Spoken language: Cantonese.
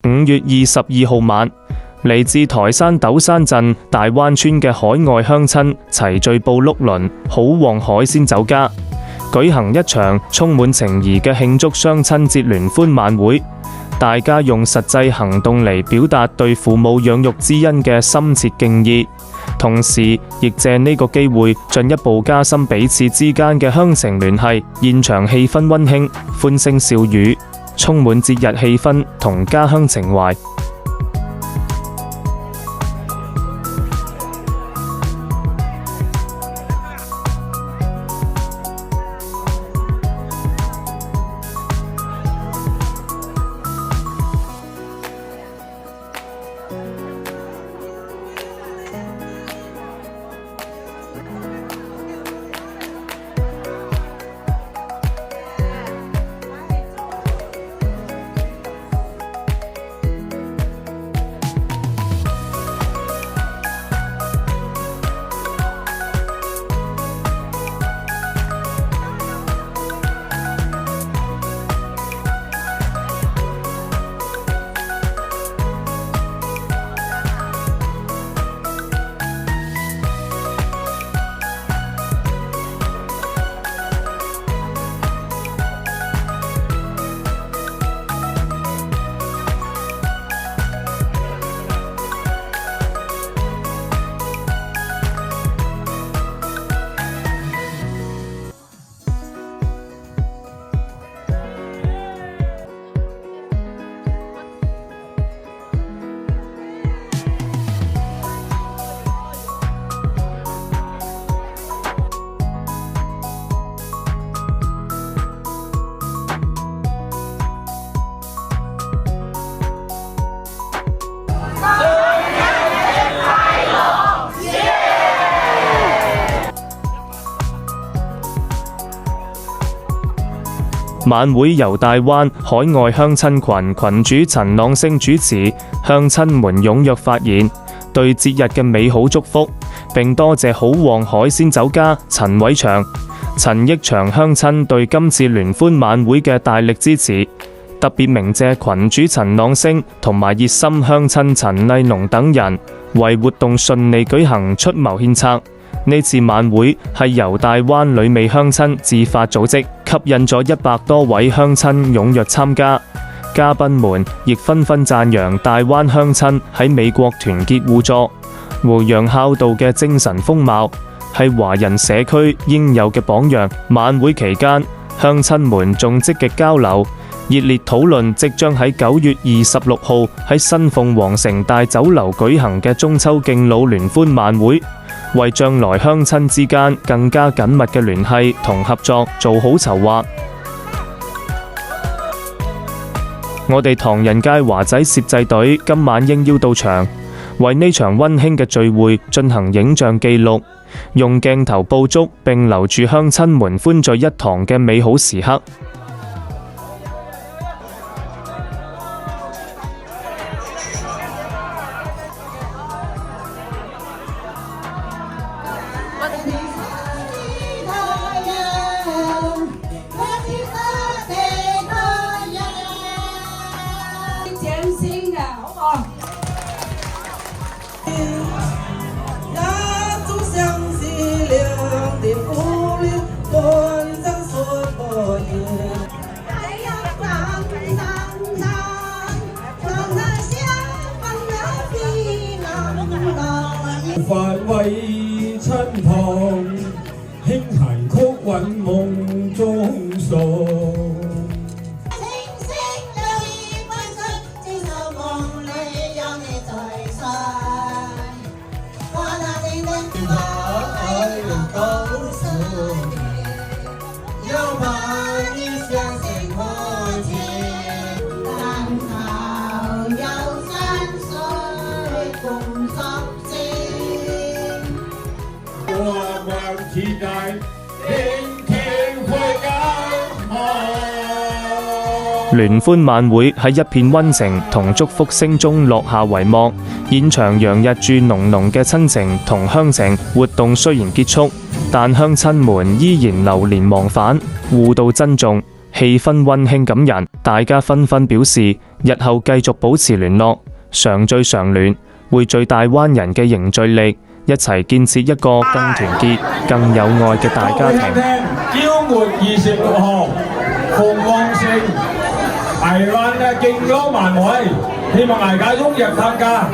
5月22號晚，嚟自台山斗山鎮大灣村嘅海外鄉親齊聚布碌崙好旺海鮮酒家，舉行一場充滿情誼嘅慶祝雙親節聯歡晚會。大家用實際行動嚟表達對父母養育之恩嘅深切敬意，同時亦借呢個機會進一步加深彼此之間嘅鄉情聯繫。現場氣氛溫馨，歡聲笑語，充滿節日氣氛同家鄉情懷。晚會由大灣海外鄉親群群主陳朗升主持，鄉親們踴躍發言，對節日嘅美好祝福，並多謝好旺海鮮酒家陳偉祥、陳益祥鄉親對今次聯歡晚會嘅大力支持，特別鳴謝群主陳朗升同埋熱心鄉親陳麗濃等人為活動順利舉行出謀獻策。呢次晚會係由大灣旅美鄉親自發組織，吸引咗100多位鄉親踴躍參加。嘉賓們亦紛紛讚揚大灣鄉親喺美國團結互助、和洋孝道嘅精神風貌，係華人社區應有嘅榜樣。晚會期間，鄉親們仲積極交流，熱烈討論即將喺9月26號喺新鳳凰城大酒樓舉行嘅中秋敬老聯歡晚會，為將來鄉親之間更加緊密嘅聯繫同合作做好籌劃。我哋唐人街華仔攝製隊今晚應邀到場，為呢場溫馨嘅聚會進行影像記錄，用鏡頭捕捉並留住鄉親們歡聚一堂嘅美好時刻。發為親旁，輕彈曲韻夢中訴。聯歡晚會喺一片溫情同祝福聲中落下帷幕，現場洋溢住濃濃嘅親情同鄉情。活動雖然結束，但鄉親們依然流連忘返，互道珍重，氣氛溫馨感人，大家紛紛表示日後繼續保持聯絡，常聚常聯，匯聚大灣人嘅凝聚力，一齊建設一個更團結、更有愛嘅大家庭。嬌活26號，鳳凰城，大灣嘅勁歌萬位，希望大家踴躍參加。